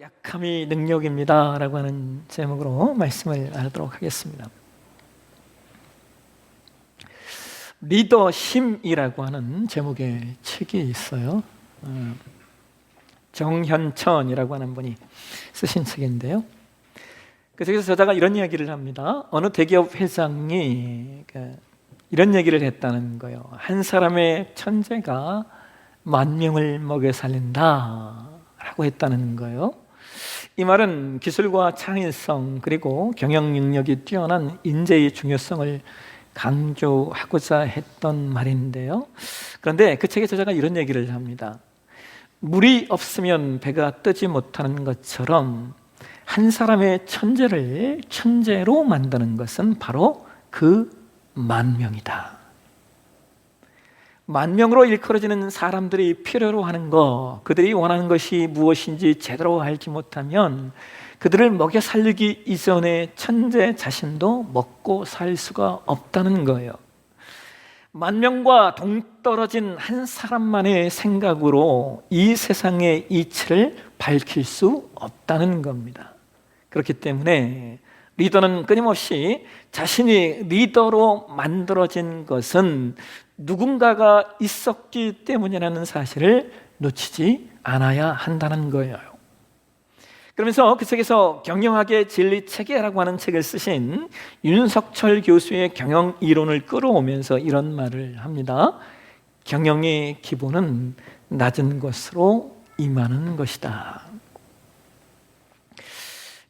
약함이 능력입니다 라고 하는 제목으로 말씀을 나누도록 하겠습니다. 리더심이라고 하는 제목의 책이 있어요. 정현천이라고 하는 분이 쓰신 책인데요, 그래서 저자가 이런 이야기를 합니다. 어느 대기업 회장이 이런 얘기를 했다는 거예요. 한 사람의 천재가 10,000명을 먹여 살린다 라고 했다는 거예요. 이 말은 기술과 창의성 그리고 경영 능력이 뛰어난 인재의 중요성을 강조하고자 했던 말인데요, 그런데 그 책의 저자가 이런 얘기를 합니다. 물이 없으면 배가 뜨지 못하는 것처럼 한 사람의 천재를 천재로 만드는 것은 바로 그 10,000명이다. 10,000명으로 일컬어지는 사람들이 필요로 하는 것, 그들이 원하는 것이 무엇인지 제대로 알지 못하면 그들을 먹여 살리기 이전에 천재 자신도 먹고 살 수가 없다는 거예요. 10,000명과 동떨어진 한 사람만의 생각으로 이 세상의 이치를 밝힐 수 없다는 겁니다. 그렇기 때문에 리더는 끊임없이 자신이 리더로 만들어진 것은 누군가가 있었기 때문이라는 사실을 놓치지 않아야 한다는 거예요. 그러면서 그 책에서 경영학의 진리 체계라고 하는 책을 쓰신 윤석철 교수의 경영 이론을 끌어오면서 이런 말을 합니다. 경영의 기본은 낮은 것으로 임하는 것이다.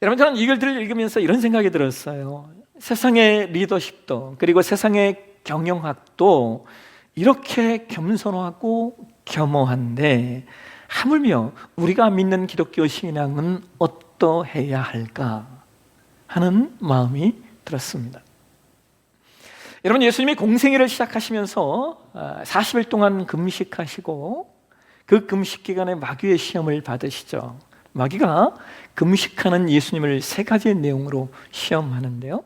여러분, 저는 이 글들을 읽으면서 이런 생각이 들었어요. 세상의 리더십도 그리고 세상의 경영학도 이렇게 겸손하고 겸허한데 하물며 우리가 믿는 기독교 신앙은 어떠해야 할까 하는 마음이 들었습니다. 여러분, 예수님이 공생애를 시작하시면서 40일 동안 금식하시고 그 금식 기간에 마귀의 시험을 받으시죠. 마귀가 금식하는 예수님을 3가지 내용으로 시험하는데요,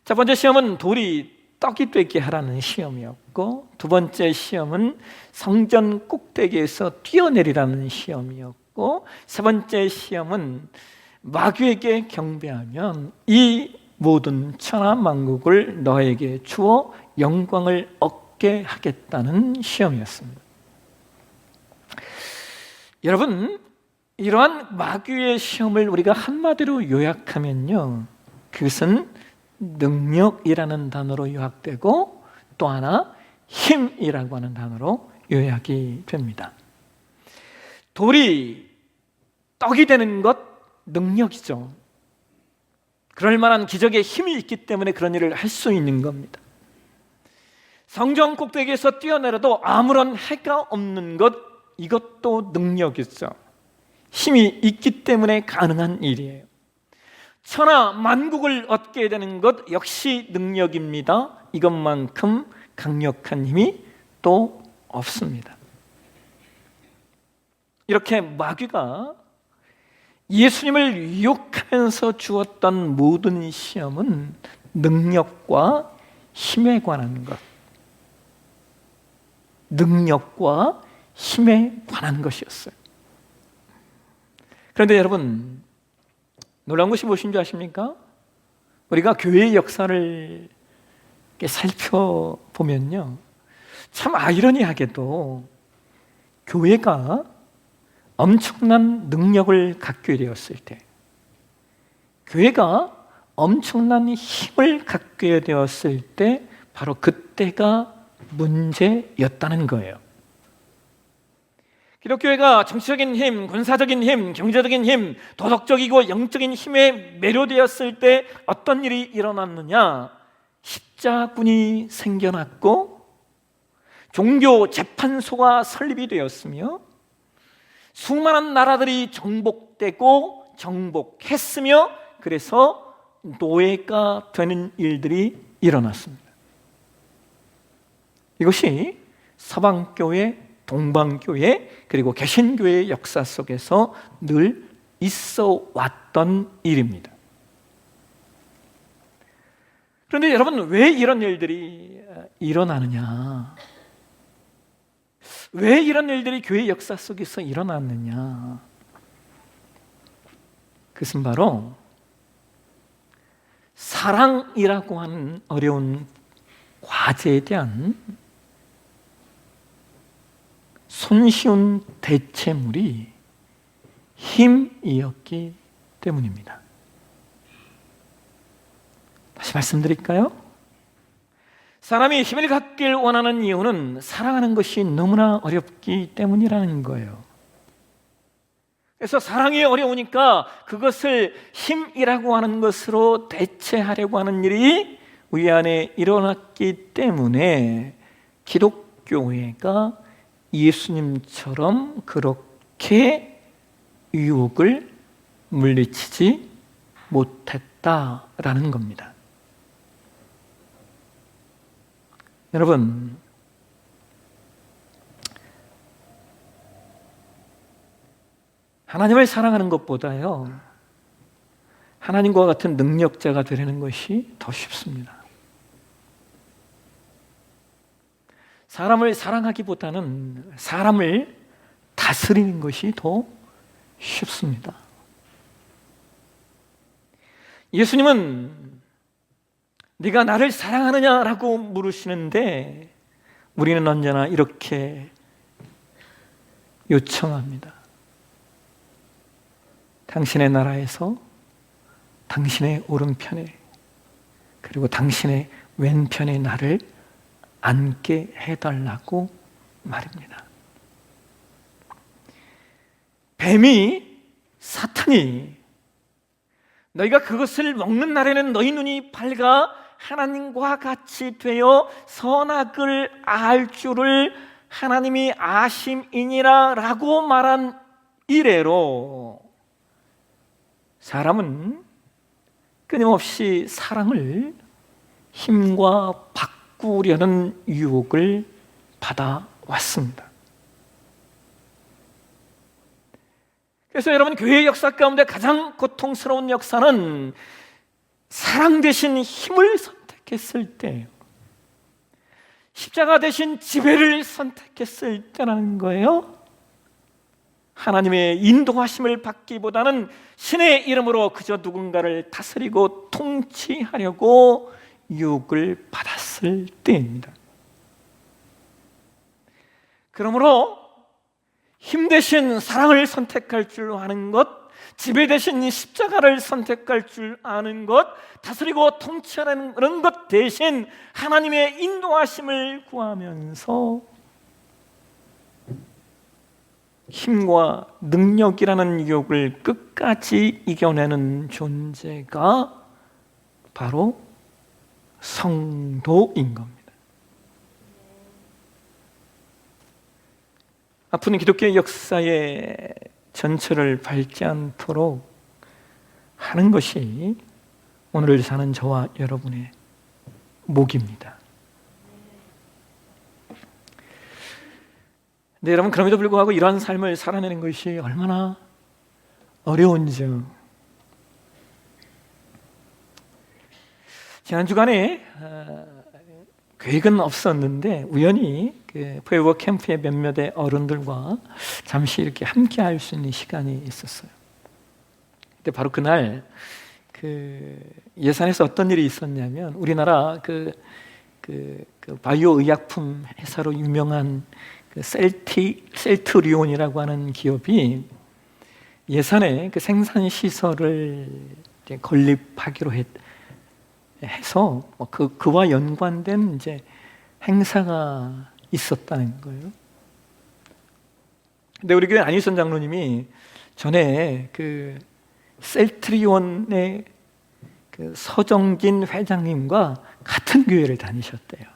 첫 번째 시험은 돌이 떡이 되게 하라는 시험이었고, 두 번째 시험은 성전 꼭대기에서 뛰어내리라는 시험이었고, 세 번째 시험은 마귀에게 경배하면 이 모든 천하 만국을 너에게 주어 영광을 얻게 하겠다는 시험이었습니다. 여러분, 이러한 마귀의 시험을 우리가 한마디로 요약하면요, 그것은 능력이라는 단어로 요약되고 또 하나 힘이라고 하는 단어로 요약이 됩니다. 돌이 떡이 되는 것, 능력이죠. 그럴 만한 기적의 힘이 있기 때문에 그런 일을 할 수 있는 겁니다. 성전 꼭대기에서 뛰어내려도 아무런 해가 없는 것, 이것도 능력이죠. 힘이 있기 때문에 가능한 일이에요. 천하 만국을 얻게 되는 것 역시 능력입니다. 이것만큼 강력한 힘이 또 없습니다. 이렇게 마귀가 예수님을 유혹하면서 주었던 모든 시험은 능력과 힘에 관한 것, 능력과 힘에 관한 것이었어요. 그런데 여러분, 놀라운 것이 무엇인 줄 아십니까? 우리가 교회의 역사를 살펴보면요, 참 아이러니하게도 교회가 엄청난 능력을 갖게 되었을 때, 교회가 엄청난 힘을 갖게 되었을 때 바로 그때가 문제였다는 거예요. 기독교회가 정치적인 힘, 군사적인 힘, 경제적인 힘, 도덕적이고 영적인 힘에 매료되었을 때 어떤 일이 일어났느냐? 십자군이 생겨났고 종교 재판소가 설립이 되었으며 수많은 나라들이 정복되고 정복했으며 그래서 노예가 되는 일들이 일어났습니다. 이것이 서방교회, 동방교회 그리고 개신교회의 역사 속에서 늘 있어 왔던 일입니다. 그런데 여러분, 왜 이런 일들이 일어나느냐? 왜 이런 일들이 교회 역사 속에서 일어났느냐? 그것은 바로 사랑이라고 하는 어려운 과제에 대한 손쉬운 대체물이 힘이었기 때문입니다. 다시 말씀드릴까요? 사람이 힘을 갖길 원하는 이유는 사랑하는 것이 너무나 어렵기 때문이라는 거예요. 그래서 사랑이 어려우니까 그것을 힘이라고 하는 것으로 대체하려고 하는 일이 우리 안에 일어났기 때문에 기독교회가 예수님처럼 그렇게 유혹을 물리치지 못했다라는 겁니다. 여러분, 하나님을 사랑하는 것보다요, 하나님과 같은 능력자가 되려는 것이 더 쉽습니다. 사람을 사랑하기보다는 사람을 다스리는 것이 더 쉽습니다. 예수님은 네가 나를 사랑하느냐라고 물으시는데 우리는 언제나 이렇게 요청합니다. 당신의 나라에서 당신의 오른편에 그리고 당신의 왼편에 나를 앉게 해달라고 말입니다. 뱀이, 사탄이 너희가 그것을 먹는 날에는 너희 눈이 밝아 하나님과 같이 되어 선악을 알 줄을 하나님이 아심이니라 라고 말한 이래로 사람은 끊임없이 사랑을 힘과 바꾸려는 유혹을 받아왔습니다. 그래서 여러분, 교회의 역사 가운데 가장 고통스러운 역사는 사랑 대신 힘을 선택했을 때예요. 십자가 대신 지배를 선택했을 때라는 거예요. 하나님의 인도하심을 받기보다는 신의 이름으로 그저 누군가를 다스리고 통치하려고 유혹을 받았을 때입니다. 그러므로 힘 대신 사랑을 선택할 줄 아는 것, 지배 대신 십자가를 선택할 줄 아는 것, 다스리고 통치하는 그런 것 대신 하나님의 인도하심을 구하면서 힘과 능력이라는 유혹을 끝까지 이겨내는 존재가 바로 성도인 겁니다. 앞으로 기독교의 역사의 전철을 밟지 않도록 하는 것이 오늘을 사는 저와 여러분의 목입니다. 네, 여러분, 그럼에도 불구하고 이러한 삶을 살아내는 것이 얼마나 어려운지요. 지난 주간에 계획은 없었는데 우연히 그 포에버 캠프의 몇몇의 어른들과 잠시 이렇게 함께 할 수 있는 시간이 있었어요. 근데 바로 그날 그 예산에서 어떤 일이 있었냐면 우리나라 그 바이오 의약품 회사로 유명한 그 셀트리온이라고 하는 기업이 예산에 그 생산 시설을 건립하기로 해서 그와 연관된 이제 행사가 있었다는 거예요. 근데 우리 교회 안일선 장로님이 전에 그 셀트리온의 그 서정진 회장님과 같은 교회를 다니셨대요.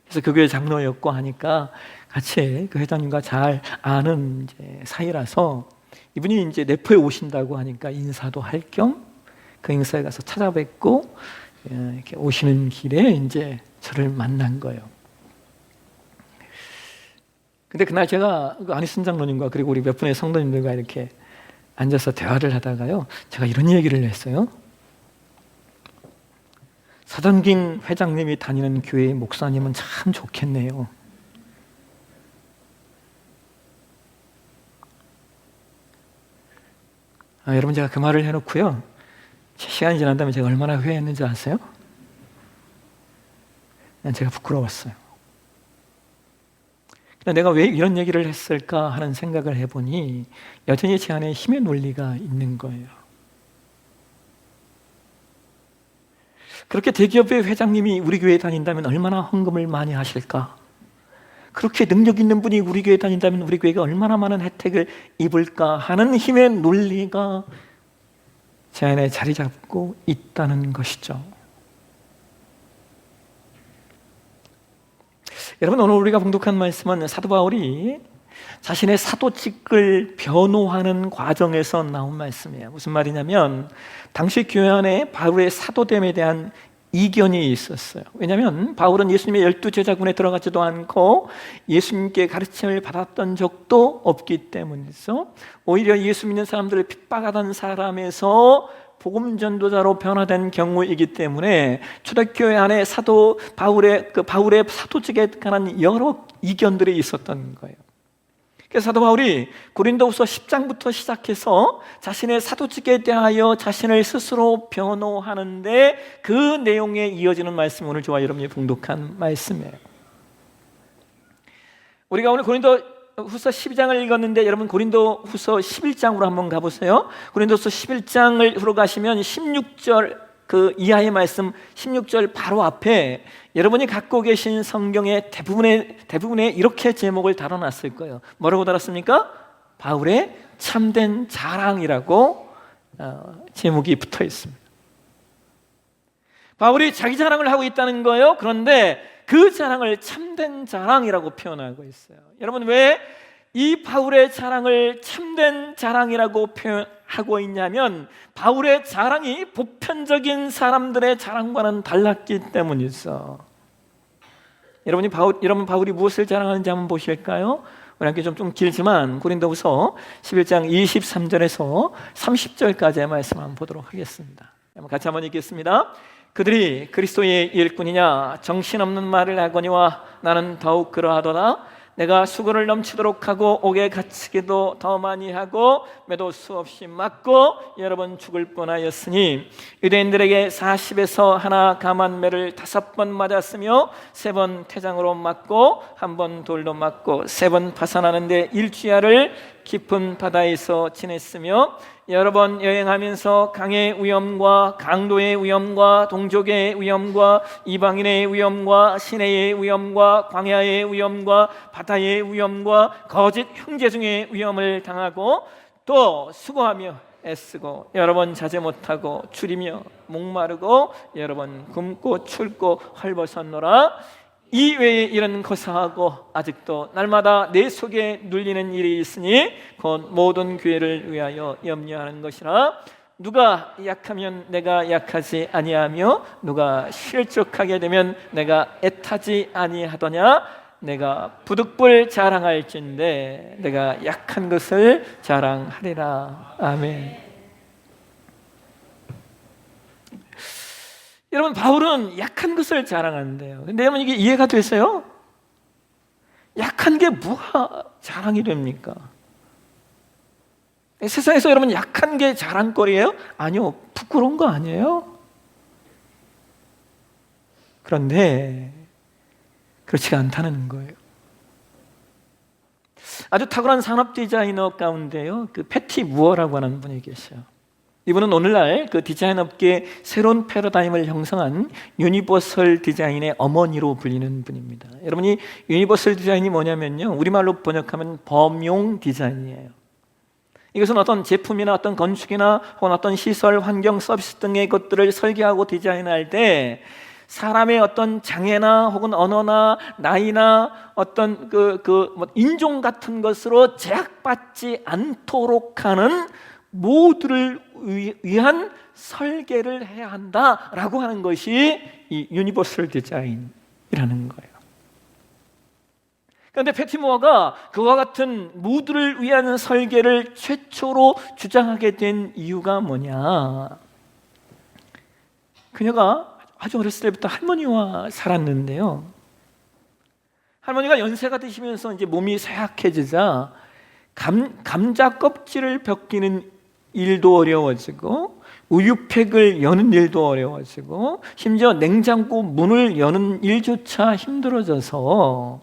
그래서 그 교회 장로였고 하니까 같이 그 회장님과 잘 아는 이제 사이라서 이분이 이제 내포에 오신다고 하니까 인사도 할 겸 그 행사에 가서 찾아뵙고 이렇게 오시는 길에 이제 저를 만난 거예요. 근데 그날 제가 그 안희순 장로님과 그리고 우리 몇 분의 성도님들과 이렇게 앉아서 대화를 하다가요, 제가 이런 얘기를 했어요. 서정진 회장님이 다니는 교회의 목사님은 참 좋겠네요. 여러분, 제가 그 말을 해놓고요, 시간이 지난 다음에 제가 얼마나 후회했는지 아세요? 제가 부끄러웠어요. 내가 왜 이런 얘기를 했을까 하는 생각을 해보니 여전히 제 안에 힘의 논리가 있는 거예요. 그렇게 대기업의 회장님이 우리 교회에 다닌다면 얼마나 헌금을 많이 하실까? 그렇게 능력 있는 분이 우리 교회에 다닌다면 우리 교회가 얼마나 많은 혜택을 입을까 하는 힘의 논리가 제 안에 자리 잡고 있다는 것이죠. 여러분, 오늘 우리가 봉독한 말씀은 사도 바울이 자신의 사도직을 변호하는 과정에서 나온 말씀이에요. 무슨 말이냐면 당시 교회 안에 바울의 사도됨에 대한 이견이 있었어요. 왜냐하면 바울은 예수님의 12제자군에 들어가지도 않고 예수님께 가르침을 받았던 적도 없기 때문이죠. 오히려 예수 믿는 사람들을 핍박하던 사람에서 복음 전도자로 변화된 경우이기 때문에 초대교회 안에 사도 바울의 사도직에 관한 여러 이견들이 있었던 거예요. 그래서 사도 바울이 고린도후서 10장부터 시작해서 자신의 사도직에 대하여 자신을 스스로 변호하는데 그 내용에 이어지는 말씀이 오늘 저와 여러분이 봉독한 말씀이에요. 우리가 오늘 고린도후서 12장을 읽었는데 여러분 고린도후서 11장으로 한번 가보세요. 고린도후서 11장을 후로 가시면 16절 그 이하의 말씀 16절 바로 앞에 여러분이 갖고 계신 성경의 대부분에 이렇게 제목을 달아놨을 거예요. 뭐라고 달았습니까? 바울의 참된 자랑이라고 제목이 붙어 있습니다. 바울이 자기 자랑을 하고 있다는 거예요. 그런데 그 자랑을 참된 자랑이라고 표현하고 있어요. 여러분, 왜 이 바울의 자랑을 참된 자랑이라고 표현하고 있냐면 바울의 자랑이 보편적인 사람들의 자랑과는 달랐기 때문이죠. 여러분, 바울이 무엇을 자랑하는지 한번 보실까요? 우리 함께 좀 길지만 고린도후서 11장 23절에서 30절까지의 말씀 한번 보도록 하겠습니다. 같이 한번 읽겠습니다. 그들이 그리스도의 일꾼이냐 정신없는 말을 하거니와 나는 더욱 그러하도다. 내가 수고를 넘치도록 하고 옥에 갇히기도 더 많이 하고 매도 수없이 맞고 여러 번 죽을 뻔하였으니 유대인들에게 40에서 하나 감한 매를 5번 맞았으며 3번 태장으로 맞고 1번 돌로 맞고 3번 파산하는데 일주야를 깊은 바다에서 지냈으며 여러 번 여행하면서 강의 위험과 강도의 위험과 동족의 위험과 이방인의 위험과 시내의 위험과 광야의 위험과 바다의 위험과 거짓 형제 중의 위험을 당하고 또 수고하며 애쓰고 여러 번 자제 못하고 줄이며 목마르고 여러 번 굶고 춥고 헐벗었노라. 이 외에 이런 거사하고 아직도 날마다 내 속에 눌리는 일이 있으니 곧 모든 교회를 위하여 염려하는 것이라. 누가 약하면 내가 약하지 아니하며 누가 실족하게 되면 내가 애타지 아니하더냐. 내가 부득불 자랑할진대 내가 약한 것을 자랑하리라. 아멘. 여러분, 바울은 약한 것을 자랑하는데요. 근데 여러분, 이게 이해가 되세요? 약한 게 뭐가 자랑이 됩니까? 세상에서 여러분 약한 게 자랑거리예요? 아니요, 부끄러운 거 아니에요? 그런데 그렇지가 않다는 거예요. 아주 탁월한 산업 디자이너 가운데요, 그 패티 무어라고 하는 분이 계셔요. 이분은 오늘날 그 디자인 업계의 새로운 패러다임을 형성한 유니버설 디자인의 어머니로 불리는 분입니다. 여러분이 유니버설 디자인이 뭐냐면요, 우리말로 번역하면 범용 디자인이에요. 이것은 어떤 제품이나 어떤 건축이나 혹은 어떤 시설, 환경, 서비스 등의 것들을 설계하고 디자인할 때 사람의 어떤 장애나 혹은 언어나 나이나 어떤 뭐 인종 같은 것으로 제약받지 않도록 하는 모두를 위한 설계를 해야 한다라고 하는 것이 이 유니버설 디자인이라는 거예요. 그런데 패티 무어가 그와 같은 모두를 위한 설계를 최초로 주장하게 된 이유가 뭐냐? 그녀가 아주 어렸을 때부터 할머니와 살았는데요, 할머니가 연세가 드시면서 이제 몸이 쇠약해지자 감자 껍질을 벗기는 일도 어려워지고 우유팩을 여는 일도 어려워지고 심지어 냉장고 문을 여는 일조차 힘들어져서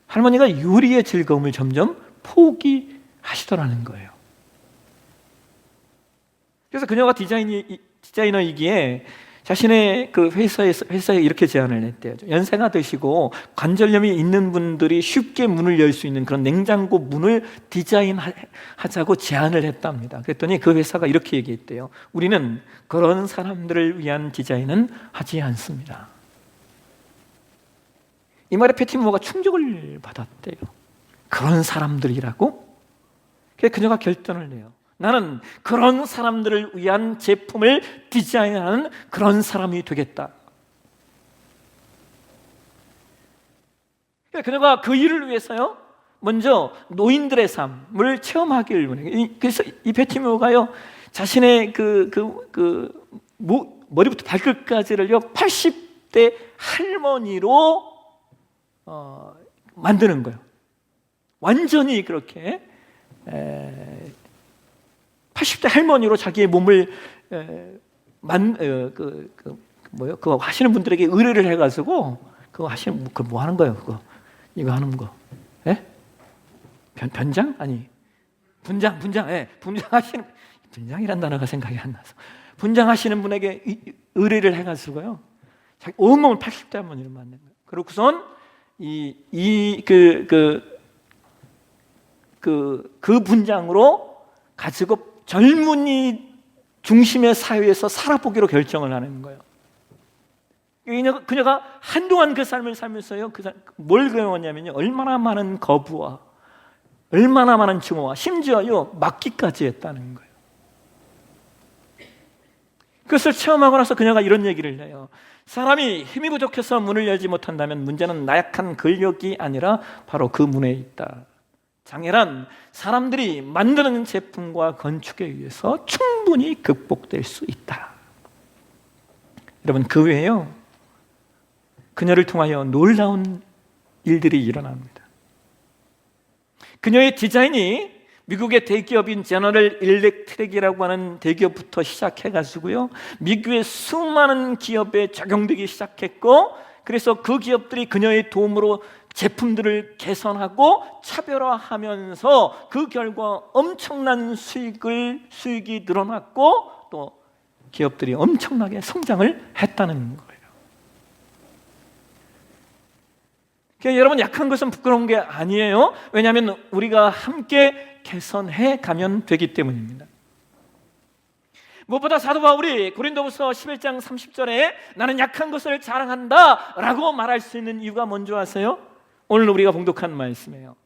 할머니가 요리의 즐거움을 점점 포기하시더라는 거예요. 그래서 그녀가 디자이너이기에 자신의 그 회사에 이렇게 제안을 했대요. 연세가 드시고 관절염이 있는 분들이 쉽게 문을 열 수 있는 그런 냉장고 문을 디자인하자고 제안을 했답니다. 그랬더니 그 회사가 이렇게 얘기했대요. 우리는 그런 사람들을 위한 디자인은 하지 않습니다. 이 말에 패티 무어가 충격을 받았대요. 그런 사람들이라고? 그래서 그녀가 결단을 내요. 나는 그런 사람들을 위한 제품을 디자인하는 그런 사람이 되겠다. 그녀가 그 일을 위해서요, 먼저 노인들의 삶을 체험하기를 원해요. 그래서 이 베티메오가요, 자신의 머리부터 발끝까지를요 80대 할머니로 만드는 거예요. 완전히 그렇게 80대 할머니로 자기의 몸을 그거 하시는 분들에게 의뢰를 해가지고 그거 하시는 뭐 하는 거예요? 이거 하는 거, 예? 변장? 아니 분장, 예, 분장하시는, 분장이란 단어가 생각이 안 나서 분장하시는 분에게 의뢰를 해가지고요, 자기 온몸을 80대 할머니로 만든 거예요. 그러고선 그 분장으로 가지고 젊은이 중심의 사회에서 살아보기로 결정을 하는 거예요. 그녀가 한동안 그 삶을 살면서요, 뭘 배웠냐면요, 얼마나 많은 거부와 얼마나 많은 증오와 심지어요 맞기까지 했다는 거예요. 그것을 체험하고 나서 그녀가 이런 얘기를 해요. 사람이 힘이 부족해서 문을 열지 못한다면 문제는 나약한 근력이 아니라 바로 그 문에 있다. 장애란 사람들이 만드는 제품과 건축에 의해서 충분히 극복될 수 있다. 여러분, 그 외에요, 그녀를 통하여 놀라운 일들이 일어납니다. 그녀의 디자인이 미국의 대기업인 제너럴 일렉트릭이라고 하는 대기업부터 시작해가지고요, 미국의 수많은 기업에 적용되기 시작했고, 그래서 그 기업들이 그녀의 도움으로 제품들을 개선하고 차별화하면서 그 결과 엄청난 수익이 늘어났고, 또 기업들이 엄청나게 성장을 했다는 거예요. 그러니까 여러분, 약한 것은 부끄러운 게 아니에요. 왜냐하면 우리가 함께 개선해 가면 되기 때문입니다. 무엇보다 사도 바울이 고린도후서 11장 30절에 나는 약한 것을 자랑한다 라고 말할 수 있는 이유가 뭔지 아세요? 오늘 우리가 봉독한 말씀이에요.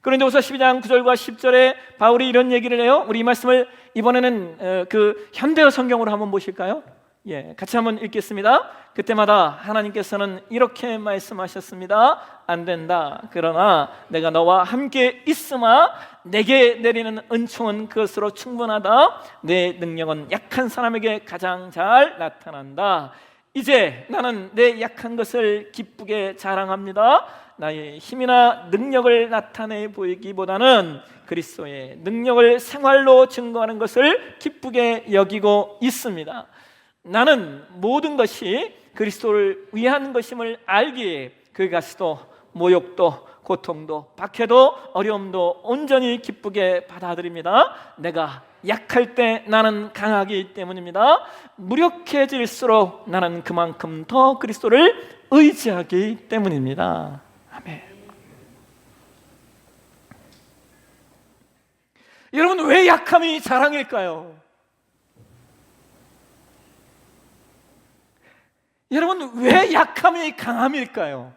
고린도후서 12장 9절과 10절에 바울이 이런 얘기를 해요. 우리 이 말씀을 이번에는 그 현대어 성경으로 한번 보실까요? 예, 같이 한번 읽겠습니다. 그때마다 하나님께서는 이렇게 말씀하셨습니다. 안 된다. 그러나 내가 너와 함께 있으마 내게 내리는 은총은 그것으로 충분하다. 내 능력은 약한 사람에게 가장 잘 나타난다. 이제 나는 내 약한 것을 기쁘게 자랑합니다. 나의 힘이나 능력을 나타내 보이기보다는 그리스도의 능력을 생활로 증거하는 것을 기쁘게 여기고 있습니다. 나는 모든 것이 그리스도를 위한 것임을 알기에 그 가시도 모욕도 고통도 박해도 어려움도 온전히 기쁘게 받아들입니다. 내가 약할 때 나는 강하기 때문입니다. 무력해질수록 나는 그만큼 더 그리스도를 의지하기 때문입니다. 아멘. 여러분, 왜 약함이 자랑일까요? 여러분, 왜 약함이 강함일까요?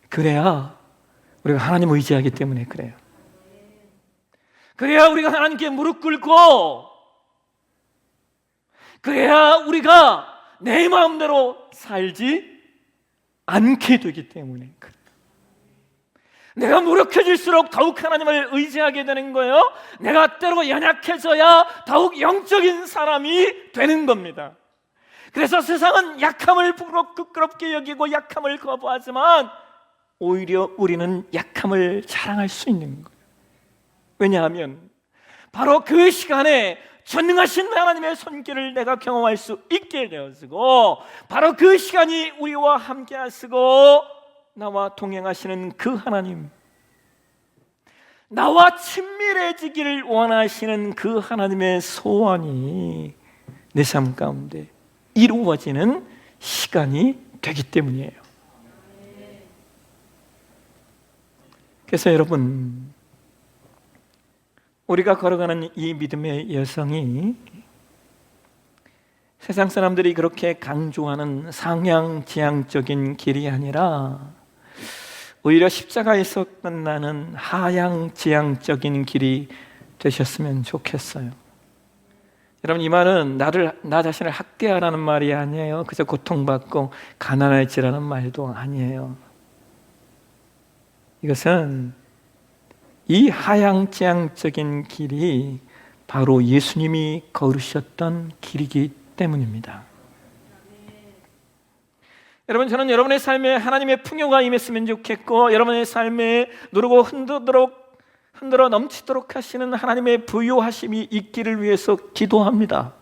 그래야 우리가 하나님을 의지하기 때문에 그래요. 그래야 우리가 하나님께 무릎 꿇고, 그래야 우리가 내 마음대로 살지 않게 되기 때문에 그래요. 내가 무력해질수록 더욱 하나님을 의지하게 되는 거예요. 내가 때로 연약해져야 더욱 영적인 사람이 되는 겁니다. 그래서 세상은 약함을 부끄럽게 여기고 약함을 거부하지만 오히려 우리는 약함을 자랑할 수 있는 거예요. 왜냐하면 바로 그 시간에 전능하신 하나님의 손길을 내가 경험할 수 있게 되었고, 바로 그 시간이 우리와 함께 하시고 나와 동행하시는 그 하나님, 나와 친밀해지기를 원하시는 그 하나님의 소원이 내 삶 가운데 이루어지는 시간이 되기 때문이에요. 그래서 여러분, 우리가 걸어가는 이 믿음의 여성이 세상 사람들이 그렇게 강조하는 상향지향적인 길이 아니라 오히려 십자가에서 끝나는 하향지향적인 길이 되셨으면 좋겠어요. 여러분, 이 말은 나 자신을 학대하라는 말이 아니에요. 그저 고통받고 가난해지라는 말도 아니에요. 이것은 이 하향지향적인 길이 바로 예수님이 걸으셨던 길이기 때문입니다. 여러분, 저는 여러분의 삶에 하나님의 풍요가 임했으면 좋겠고, 여러분의 삶에 누르고 흔들어 넘치도록 하시는 하나님의 부요하심이 있기를 위해서 기도합니다.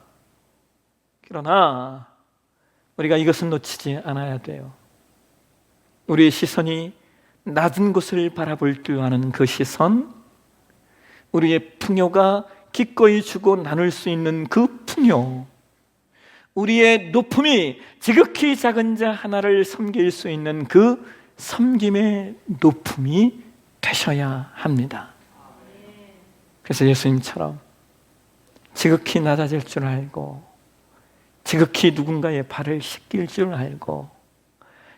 그러나 우리가 이것은 놓치지 않아야 돼요. 우리의 시선이 낮은 곳을 바라볼 줄 아는 그 시선, 우리의 풍요가 기꺼이 주고 나눌 수 있는 그 풍요, 우리의 높음이 지극히 작은 자 하나를 섬길 수 있는 그 섬김의 높음이 되셔야 합니다. 그래서 예수님처럼 지극히 낮아질 줄 알고, 지극히 누군가의 발을 씻길 줄 알고,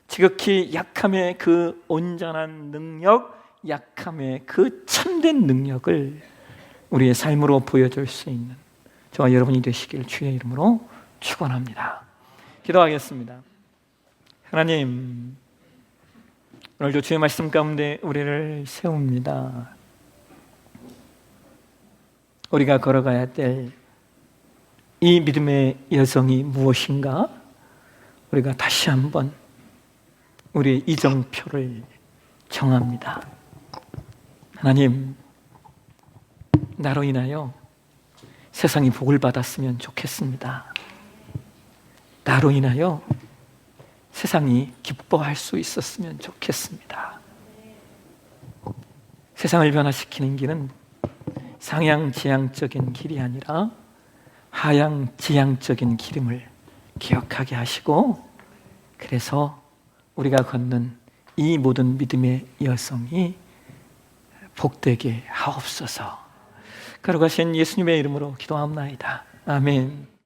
지극히 약함의 그 온전한 능력, 약함의 그 참된 능력을 우리의 삶으로 보여줄 수 있는 저와 여러분이 되시길 주의 이름으로 축원합니다. 기도하겠습니다. 하나님, 오늘도 주의 말씀 가운데 우리를 세웁니다. 우리가 걸어가야 될 이 믿음의 여정이 무엇인가? 우리가 다시 한번 우리의 이정표를 정합니다. 하나님, 나로 인하여 세상이 복을 받았으면 좋겠습니다. 나로 인하여 세상이 기뻐할 수 있었으면 좋겠습니다. 세상을 변화시키는 길은 상향지향적인 길이 아니라 하향지향적인 길임을 기억하게 하시고, 그래서 우리가 걷는 이 모든 믿음의 여성이 복되게 하옵소서. 걸어가신 예수님의 이름으로 기도합나이다. 아멘.